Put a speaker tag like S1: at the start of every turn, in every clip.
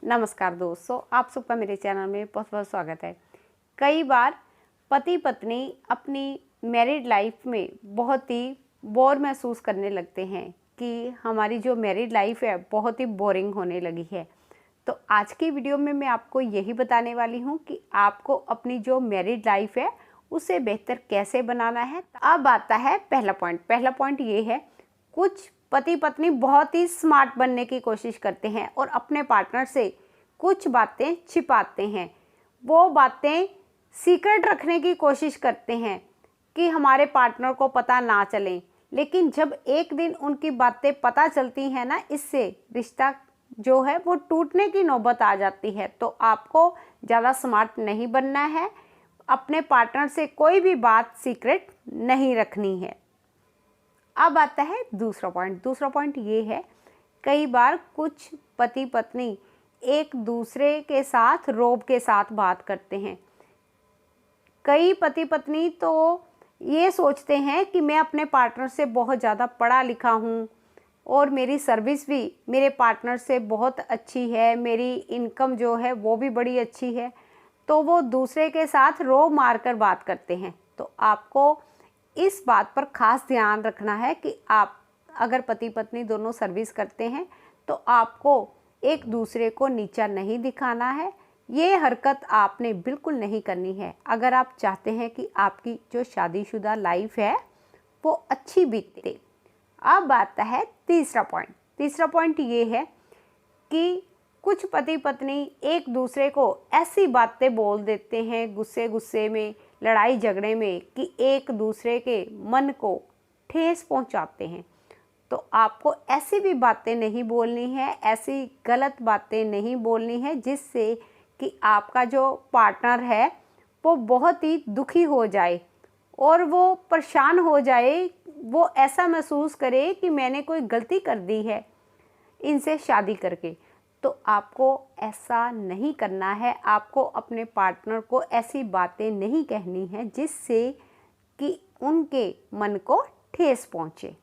S1: नमस्कार दोस्तों, आप सबका मेरे चैनल में बहुत बहुत स्वागत है। कई बार पति पत्नी अपनी मैरिड लाइफ में बहुत ही बोर महसूस करने लगते हैं कि हमारी जो मैरिड लाइफ है बहुत ही बोरिंग होने लगी है। तो आज की वीडियो में मैं आपको यही बताने वाली हूँ कि आपको अपनी जो मैरिड लाइफ है उसे बेहतर कैसे बनाना है। अब आता है पहला पॉइंट ये है, कुछ पति पत्नी बहुत ही स्मार्ट बनने की कोशिश करते हैं और अपने पार्टनर से कुछ बातें छिपाते हैं। वो बातें सीक्रेट रखने की कोशिश करते हैं कि हमारे पार्टनर को पता ना चले, लेकिन जब एक दिन उनकी बातें पता चलती हैं ना, इससे रिश्ता जो है वो टूटने की नौबत आ जाती है। तो आपको ज़्यादा स्मार्ट नहीं बनना है, अपने पार्टनर से कोई भी बात सीक्रेट नहीं रखनी है। अब आता है दूसरा पॉइंट ये है, कई बार कुछ पति पत्नी एक दूसरे के साथ रोब के साथ बात करते हैं। कई पति पत्नी तो ये सोचते हैं कि मैं अपने पार्टनर से बहुत ज़्यादा पढ़ा लिखा हूँ और मेरी सर्विस भी मेरे पार्टनर से बहुत अच्छी है, मेरी इनकम जो है वो भी बड़ी अच्छी है, तो वो दूसरे के साथ रोब मार कर बात करते हैं। तो आपको इस बात पर खास ध्यान रखना है कि आप अगर पति पत्नी दोनों सर्विस करते हैं तो आपको एक दूसरे को नीचा नहीं दिखाना है। ये हरकत आपने बिल्कुल नहीं करनी है अगर आप चाहते हैं कि आपकी जो शादीशुदा लाइफ है वो अच्छी बीते। अब आता है तीसरा पॉइंट ये है कि कुछ पति पत्नी एक दूसरे को ऐसी बातें बोल देते हैं गुस्से में, लड़ाई झगड़े में, कि एक दूसरे के मन को ठेस पहुंचाते हैं। तो आपको ऐसी भी बातें नहीं बोलनी है, ऐसी गलत बातें नहीं बोलनी है जिससे कि आपका जो पार्टनर है वो बहुत ही दुखी हो जाए और वो परेशान हो जाए, वो ऐसा महसूस करे कि मैंने कोई गलती कर दी है इनसे शादी करके। तो आपको ऐसा नहीं करना है, आपको अपने पार्टनर को ऐसी बातें नहीं कहनी है जिससे कि उनके मन को ठेस पहुँचे।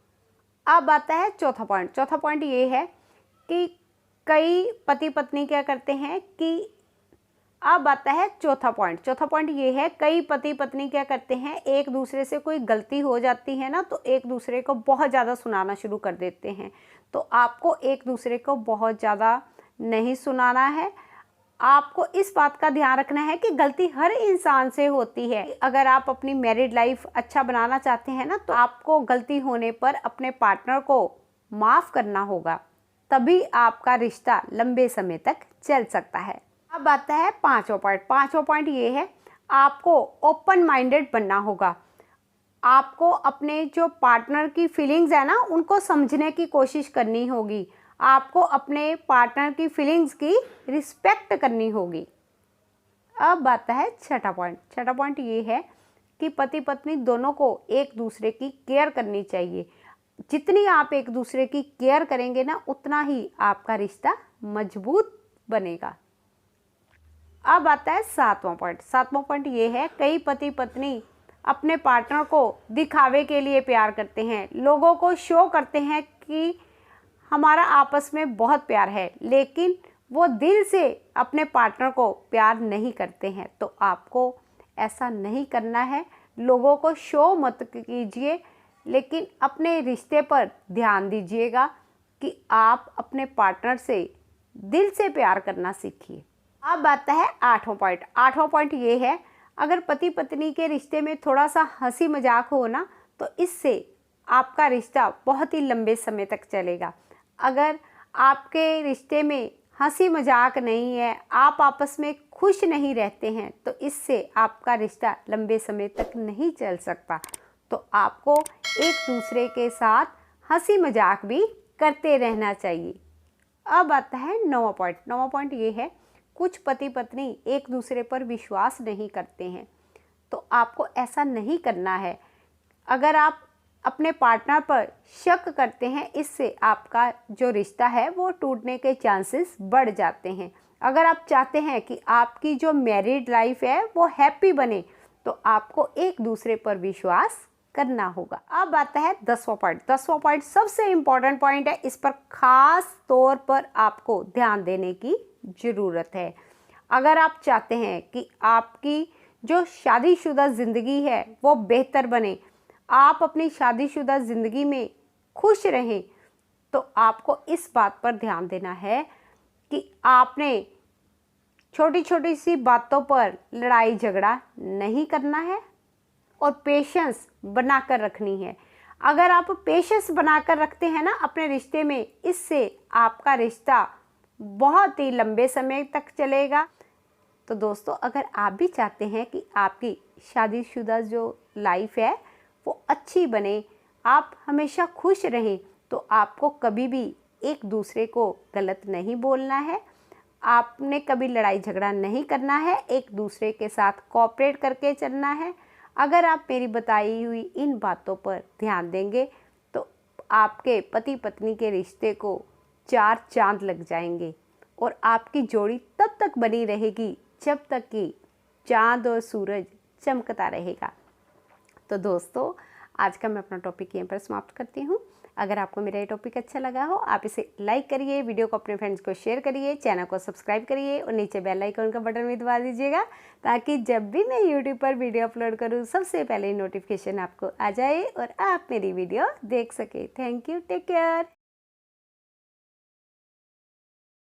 S1: अब आता है चौथा पॉइंट ये है कि कई पति पत्नी क्या करते हैं कि अब आता है चौथा पॉइंट ये है, कई पति पत्नी क्या करते हैं, एक दूसरे से कोई गलती हो जाती है ना तो एक दूसरे को बहुत ज़्यादा सुनाना शुरू कर देते हैं। तो आपको एक दूसरे को बहुत ज़्यादा नहीं सुनाना है। आपको इस बात का ध्यान रखना है कि गलती हर इंसान से होती है। अगर आप अपनी मैरिड लाइफ अच्छा बनाना चाहते हैं ना, तो आपको गलती होने पर अपने पार्टनर को माफ़ करना होगा, तभी आपका रिश्ता लंबे समय तक चल सकता है। अब आता है पांचवा पॉइंट ये है, आपको ओपन माइंडेड बनना होगा। आपको अपने जो पार्टनर की फीलिंग्स है ना उनको समझने की कोशिश करनी होगी। आपको अपने पार्टनर की फीलिंग्स की रिस्पेक्ट करनी होगी। अब आता है छठा पॉइंट ये है कि पति पत्नी दोनों को एक दूसरे की केयर करनी चाहिए। जितनी आप एक दूसरे की केयर करेंगे ना उतना ही आपका रिश्ता मजबूत बनेगा। अब आता है सातवां पॉइंट ये है, कई पति पत्नी अपने पार्टनर को दिखावे के लिए प्यार करते हैं, लोगों को शो करते हैं कि हमारा आपस में बहुत प्यार है, लेकिन वो दिल से अपने पार्टनर को प्यार नहीं करते हैं। तो आपको ऐसा नहीं करना है, लोगों को शो मत कीजिए, लेकिन अपने रिश्ते पर ध्यान दीजिएगा कि आप अपने पार्टनर से दिल से प्यार करना सीखिए। अब आता है आठवां पॉइंट ये है, अगर पति पत्नी के रिश्ते में थोड़ा सा हंसी मजाक हो ना तो इससे आपका रिश्ता बहुत ही लंबे समय तक चलेगा। अगर आपके रिश्ते में हंसी मजाक नहीं है, आप आपस में खुश नहीं रहते हैं, तो इससे आपका रिश्ता लंबे समय तक नहीं चल सकता। तो आपको एक दूसरे के साथ हंसी मजाक भी करते रहना चाहिए। अब आता है नौवां पॉइंट ये है, कुछ पति पत्नी एक दूसरे पर विश्वास नहीं करते हैं। तो आपको ऐसा नहीं करना है। अगर आप अपने पार्टनर पर शक करते हैं, इससे आपका जो रिश्ता है वो टूटने के चांसेस बढ़ जाते हैं। अगर आप चाहते हैं कि आपकी जो मैरिड लाइफ है वो हैप्पी बने, तो आपको एक दूसरे पर विश्वास करना होगा। अब आता है 10वां पॉइंट। 10वां पॉइंट सबसे इम्पॉर्टेंट पॉइंट है, इस पर खास तौर पर आपको ध्यान देने की ज़रूरत है। अगर आप चाहते हैं कि आपकी जो शादीशुदा ज़िंदगी है वो बेहतर बने, आप अपनी शादीशुदा ज़िंदगी में खुश रहें, तो आपको इस बात पर ध्यान देना है कि आपने छोटी छोटी सी बातों पर लड़ाई झगड़ा नहीं करना है और पेशेंस बनाकर रखनी है। अगर आप पेशेंस बनाकर रखते हैं ना अपने रिश्ते में, इससे आपका रिश्ता बहुत ही लंबे समय तक चलेगा। तो दोस्तों, अगर आप भी चाहते हैं कि आपकी शादीशुदा जो लाइफ है वो अच्छी बने, आप हमेशा खुश रहें, तो आपको कभी भी एक दूसरे को गलत नहीं बोलना है, आपने कभी लड़ाई झगड़ा नहीं करना है, एक दूसरे के साथ कोऑपरेट करके चलना है। अगर आप मेरी बताई हुई इन बातों पर ध्यान देंगे तो आपके पति पत्नी के रिश्ते को 4 चांद लग जाएंगे और आपकी जोड़ी तब तक बनी रहेगी जब तक कि चांद और सूरज चमकता रहेगा। तो दोस्तों, आज का मैं अपना टॉपिक यहीं पर समाप्त करती हूँ। अगर आपको मेरा ये टॉपिक अच्छा लगा हो, आप इसे लाइक करिए, वीडियो को अपने फ्रेंड्स को शेयर करिए, चैनल को सब्सक्राइब करिए और नीचे बेल आइकन का बटन भी दबा दीजिएगा, ताकि जब भी मैं यूट्यूब पर वीडियो अपलोड करूँ सबसे पहले नोटिफिकेशन आपको आ जाए और आप मेरी वीडियो देख सके। Thank you, take care.